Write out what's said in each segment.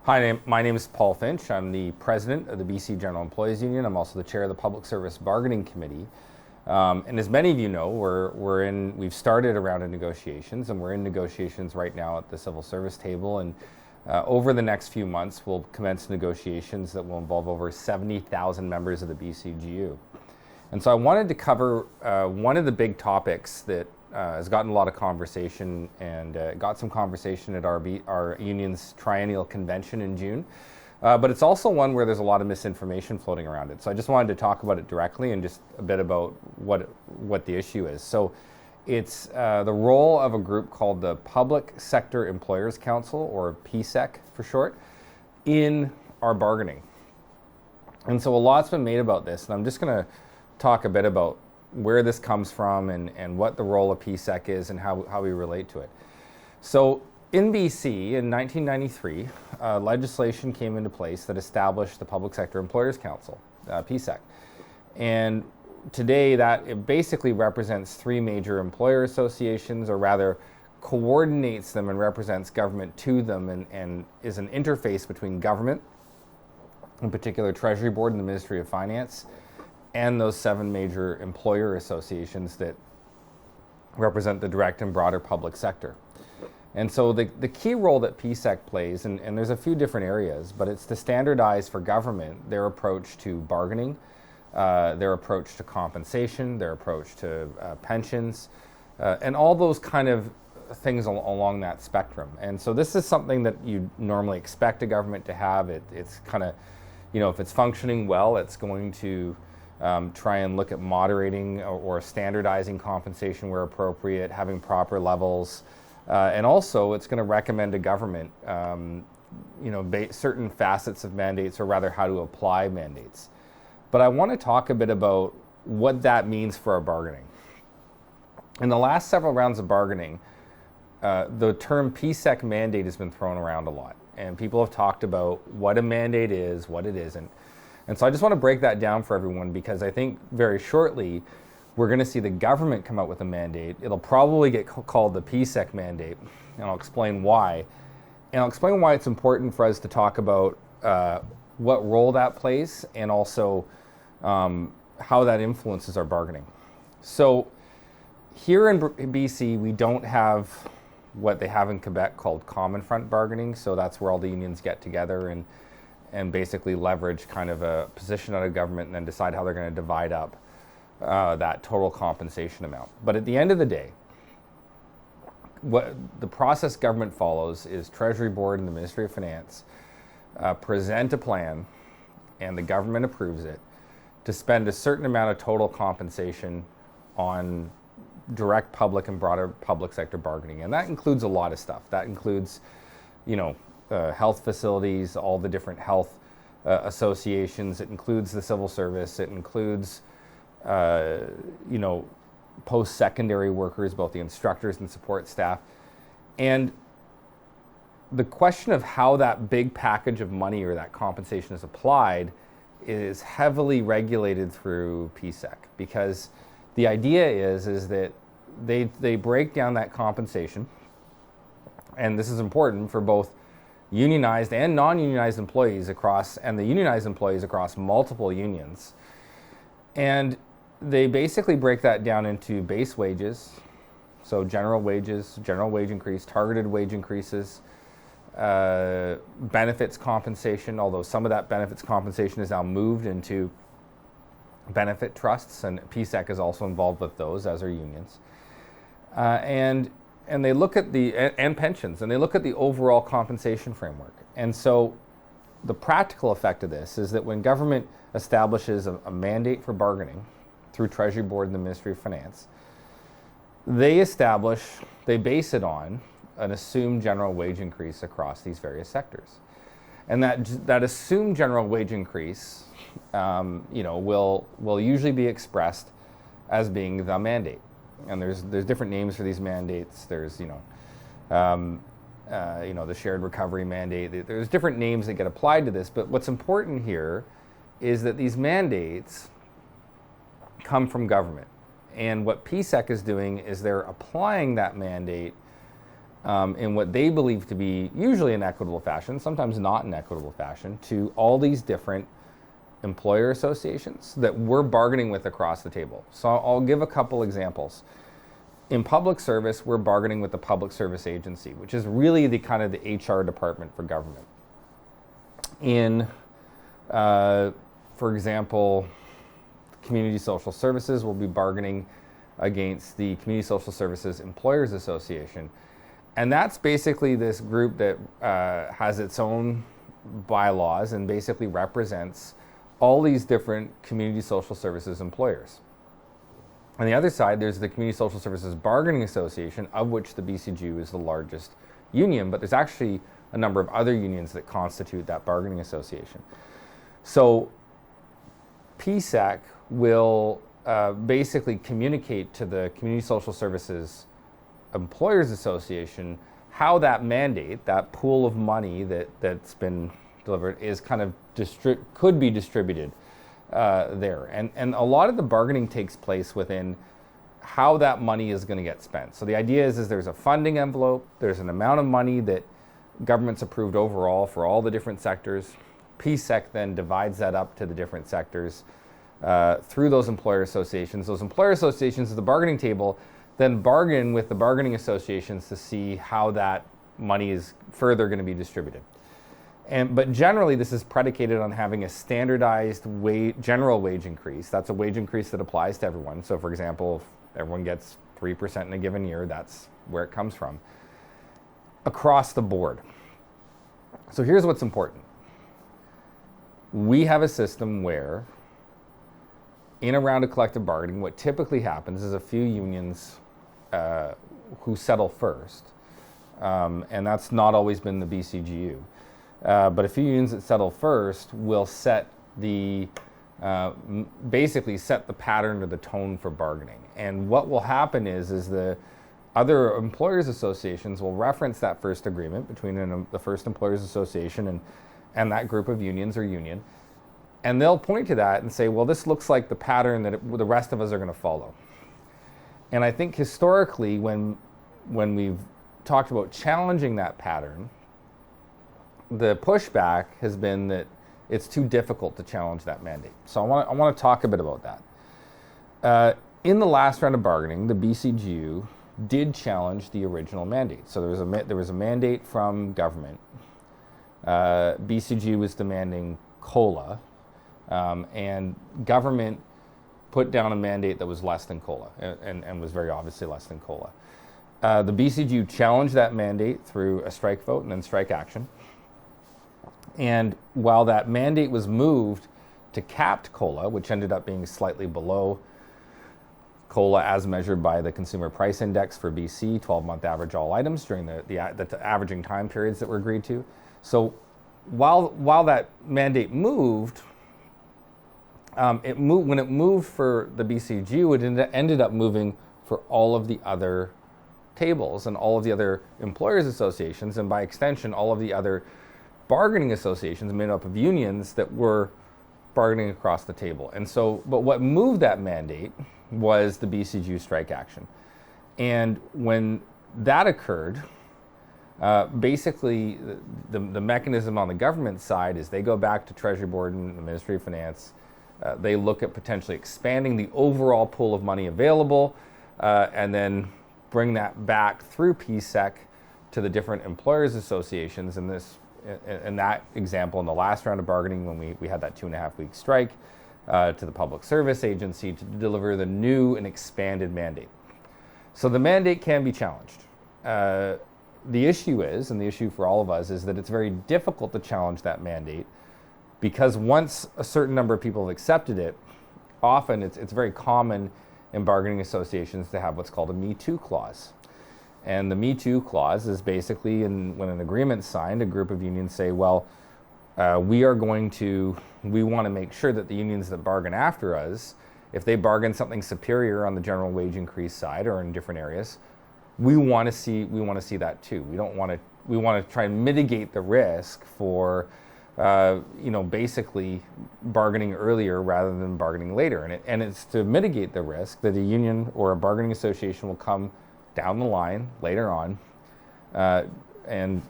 Hi, my name is Paul Finch. I'm the president of the BC General Employees Union. I'm also the chair of the Public Service Bargaining Committee. And as many of you know, we've started a round of negotiations, and we're in negotiations right now at the civil service table. And over the next few months, we'll commence negotiations that will involve over 70,000 members of the BCGU. And so I wanted to cover one of the big topics that has gotten a lot of conversation and got some conversation at our union's triennial convention in June. But it's also one where there's a lot of misinformation floating around it. So I just wanted to talk about it directly and just a bit about what the issue is. So it's the role of a group called the Public Sector Employers Council, or PSEC for short, in our bargaining. And so a lot's been made about this, and I'm just going to talk a bit about where this comes from and what the role of PSEC is and how we relate to it. So in BC in 1993, legislation came into place that established the Public Sector Employers Council, PSEC. And today it basically represents three major employer associations, or rather coordinates them and represents government to them, and is an interface between government, in particular Treasury Board and the Ministry of Finance, and those seven major employer associations that represent the direct and broader public sector. And so the key role that PSEC plays, and there's a few different areas, but it's to standardize for government their approach to bargaining, their approach to compensation, their approach to pensions, and all those kind of things along that spectrum. And so this is something that you normally expect a government to have. It's kind of, if it's functioning well, it's going to try and look at moderating or standardizing compensation where appropriate, having proper levels, and also it's going to recommend to government, certain facets of mandates, or rather how to apply mandates. But I want to talk a bit about what that means for our bargaining. In the last several rounds of bargaining, the term PSEC mandate has been thrown around a lot, and people have talked about what a mandate is, what it isn't. And so I just want to break that down for everyone, because I think very shortly we're going to see the government come out with a mandate. It'll probably get called the PSEC mandate, and I'll explain why. And I'll explain why it's important for us to talk about what role that plays, and also how that influences our bargaining. So here in BC, we don't have what they have in Quebec called common front bargaining. So that's where all the unions get together and basically leverage kind of a position out of government and then decide how they're going to divide up that total compensation amount. But at the end of the day, what the process government follows is Treasury Board and the Ministry of Finance present a plan, and the government approves it, to spend a certain amount of total compensation on direct public and broader public sector bargaining. And that includes a lot of stuff. That includes, health facilities, all the different health associations. It includes the civil service. It includes, post-secondary workers, both the instructors and support staff. And the question of how that big package of money or that compensation is applied is heavily regulated through PSEC, because the idea is that they break down that compensation, and this is important for both unionized and non-unionized employees and the unionized employees across multiple unions. And they basically break that down into base wages, so general wages, general wage increase, targeted wage increases, benefits compensation, although some of that benefits compensation is now moved into benefit trusts, and PSEC is also involved with those, as are unions. And they look at and pensions, and they look at the overall compensation framework. And so the practical effect of this is that when government establishes a mandate for bargaining through Treasury Board and the Ministry of Finance, they base it on an assumed general wage increase across these various sectors. And that assumed general wage increase, will usually be expressed as being the mandate. And there's different names for these mandates. There's the shared recovery mandate. There's different names that get applied to this. But what's important here is that these mandates come from government. And what PSEC is doing is they're applying that mandate in what they believe to be usually an equitable fashion, sometimes not an equitable fashion, to all these different employer associations that we're bargaining with across the table. So I'll give a couple examples. In public service, we're bargaining with the Public Service Agency, which is really the kind of the HR department for government. In, for example, community social services, we'll be bargaining against the Community Social Services Employers Association. And that's basically this group that has its own bylaws and basically represents all these different community social services employers. On the other side, there's the Community Social Services Bargaining Association, of which the BCGEU is the largest union, but there's actually a number of other unions that constitute that bargaining association. So PSEC will basically communicate to the Community Social Services Employers Association how that mandate, that pool of money that's been delivered, is kind of could be distributed there. And a lot of the bargaining takes place within how that money is going to get spent. So the idea is there's a funding envelope, there's an amount of money that government's approved overall for all the different sectors. PSEC then divides that up to the different sectors through those employer associations. Those employer associations at the bargaining table then bargain with the bargaining associations to see how that money is further going to be distributed. But generally, this is predicated on having a standardized general wage increase. That's a wage increase that applies to everyone. So for example, if everyone gets 3% in a given year, that's where it comes from, across the board. So here's what's important. We have a system where, in a round of collective bargaining, what typically happens is a few unions who settle first, and that's not always been the BCGEU. But a few unions that settle first will set basically set the pattern or the tone for bargaining. And what will happen is the other employers associations will reference that first agreement between the first employers association and that group of unions or union, and they'll point to that and say, well, this looks like the pattern that the rest of us are going to follow. And I think historically, when we've talked about challenging that pattern, the pushback has been that it's too difficult to challenge that mandate. So I want to talk a bit about that. In the last round of bargaining, the BCGEU did challenge the original mandate. So there was a mandate from government. BCGEU was demanding COLA, and government put down a mandate that was less than COLA and was very obviously less than COLA. The BCGEU challenged that mandate through a strike vote and then strike action. And while that mandate was moved to capped COLA, which ended up being slightly below COLA as measured by the Consumer Price Index for BC, 12-month average all items during the averaging time periods that were agreed to. So while that mandate moved, when it moved for the BCGEU, it ended up moving for all of the other tables and all of the other employers associations, and by extension, all of the other bargaining associations made up of unions that were bargaining across the table. And so, but what moved that mandate was the BCGEU strike action. And when that occurred, basically the mechanism on the government side is they go back to Treasury Board and the Ministry of Finance. They look at potentially expanding the overall pool of money available, and then bring that back through PSEC to the different employers associations. And in that example, in the last round of bargaining, when we had that 2.5-week strike, to the Public Service Agency to deliver the new and expanded mandate. So the mandate can be challenged. The issue is, and the issue for all of us, is that it's very difficult to challenge that mandate, because once a certain number of people have accepted it, often it's very common in bargaining associations to have what's called a Me Too clause. And the Me Too clause is basically when an agreement's signed, a group of unions say, well, we want to make sure that the unions that bargain after us, if they bargain something superior on the general wage increase side or in different areas, we want to see that too. We want to try and mitigate the risk for basically bargaining earlier rather than bargaining later. And it's to mitigate the risk that a union or a bargaining association will come down the line later on and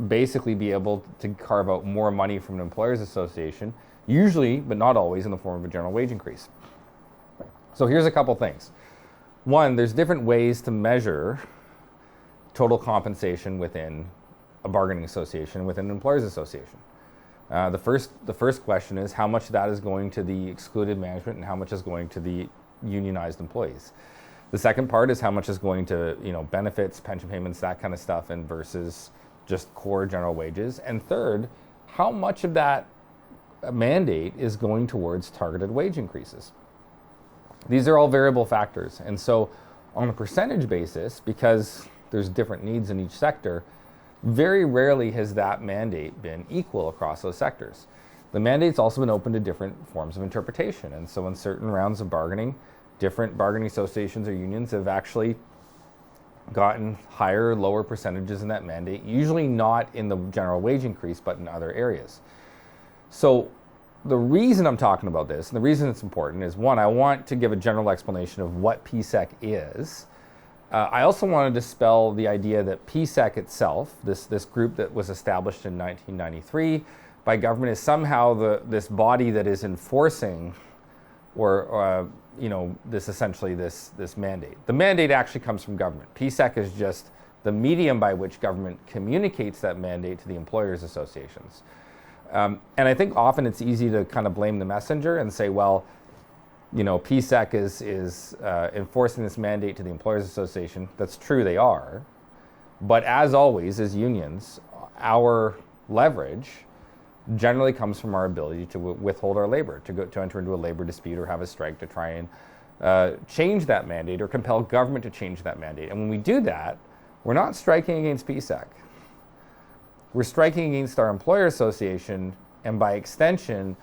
basically be able to carve out more money from an employers association, usually, but not always, in the form of a general wage increase. So here's a couple things. One, there's different ways to measure total compensation within a bargaining association, within an employers association. The first question is how much of that is going to the excluded management and how much is going to the unionized employees. The second part is how much is going to benefits, pension payments, that kind of stuff, and versus just core general wages. And third, how much of that mandate is going towards targeted wage increases. These are all variable factors. And so on a percentage basis, because there's different needs in each sector, very rarely has that mandate been equal across those sectors. The mandate's also been open to different forms of interpretation. And so in certain rounds of bargaining, different bargaining associations or unions have actually gotten higher or lower percentages in that mandate, usually not in the general wage increase, but in other areas. So the reason I'm talking about this, and the reason it's important, is one, I want to give a general explanation of what PSEC is. I also want to dispel the idea that PSEC itself, this group that was established in 1993 by government, is somehow this body that is enforcing this mandate. The mandate actually comes from government. PSEC is just the medium by which government communicates that mandate to the employers associations. And I think often it's easy to kind of blame the messenger and say, well, PSEC is enforcing this mandate to the employers association. That's true, they are. But as always, as unions, our leverage generally comes from our ability to withhold our labor, to enter into a labor dispute or have a strike to try and change that mandate or compel government to change that mandate. And when we do that, we're not striking against PSEC. We're striking against our employer association, and by extension,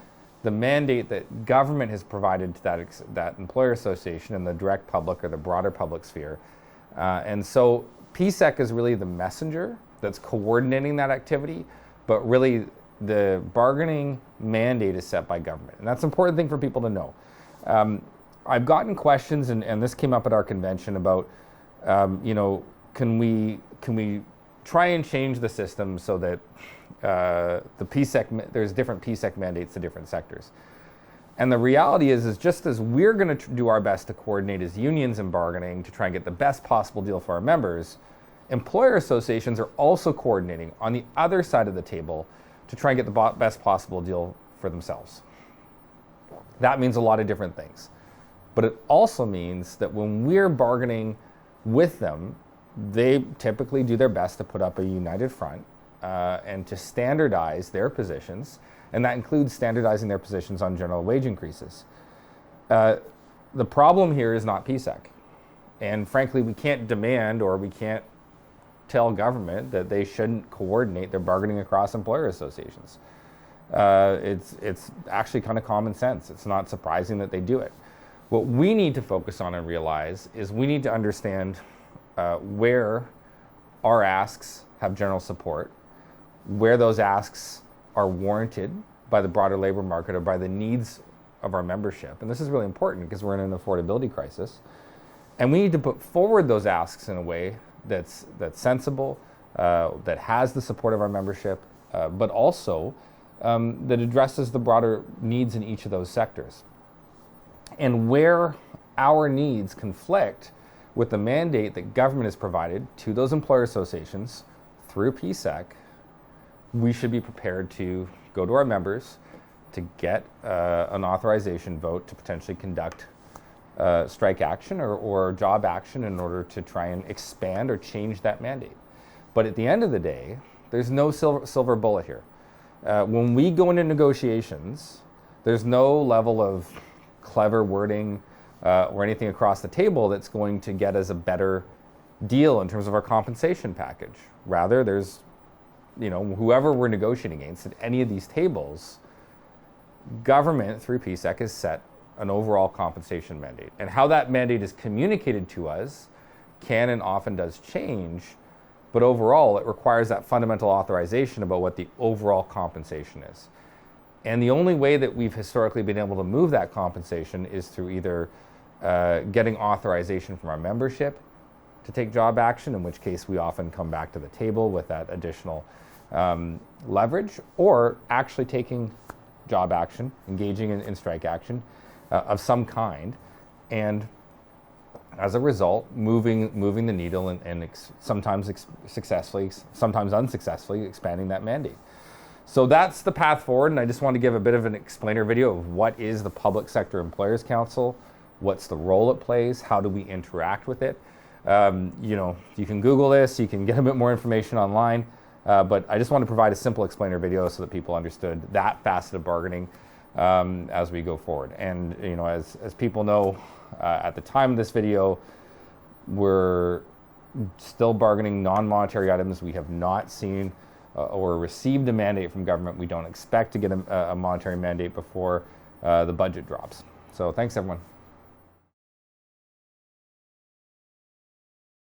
the mandate that government has provided to that employer association in the direct public or the broader public sphere. And so PSEC is really the messenger that's coordinating that activity, but really the bargaining mandate is set by government. And that's an important thing for people to know. I've gotten questions, and this came up at our convention about, can we try and change the system so that the PSEC, there's different PSEC mandates to different sectors. And the reality is just as we're going to do our best to coordinate as unions in bargaining to try and get the best possible deal for our members, employer associations are also coordinating on the other side of the table to try and get the best possible deal for themselves. That means a lot of different things. But it also means that when we're bargaining with them, they typically do their best to put up a united front and to standardize their positions, and that includes standardizing their positions on general wage increases. The problem here is not PSEC. And frankly, we can't demand or we can't tell government that they shouldn't coordinate their bargaining across employer associations. It's actually kind of common sense. It's not surprising that they do it. What we need to focus on and realize is we need to understand where our asks have general support, where those asks are warranted by the broader labor market or by the needs of our membership. And this is really important because we're in an affordability crisis. And we need to put forward those asks in a way that's sensible, that has the support of our membership, but also that addresses the broader needs in each of those sectors. And where our needs conflict with the mandate that government has provided to those employer associations through PSEC, we should be prepared to go to our members to get an authorization vote to potentially conduct strike action or job action in order to try and expand or change that mandate. But at the end of the day, there's no silver bullet here. When we go into negotiations, there's no level of clever wording or anything across the table that's going to get us a better deal in terms of our compensation package. Rather, there's, whoever we're negotiating against at any of these tables, government through PSEC has set an overall compensation mandate. And how that mandate is communicated to us can and often does change, but overall it requires that fundamental authorization about what the overall compensation is. And the only way that we've historically been able to move that compensation is through either getting authorization from our membership to take job action, in which case we often come back to the table with that additional leverage, or actually taking job action, engaging in strike action of some kind, and as a result, moving the needle and sometimes successfully, sometimes unsuccessfully expanding that mandate. So that's the path forward, and I just want to give a bit of an explainer video of what is the Public Sector Employers Council, what's the role it plays, how do we interact with it. You can Google this, you can get a bit more information online, but I just want to provide a simple explainer video so that people understood that facet of bargaining as we go forward. And as people know, at the time of this video, we're still bargaining non-monetary items. We have not seen or received a mandate from government. We don't expect to get a monetary mandate before the budget drops. So thanks, everyone.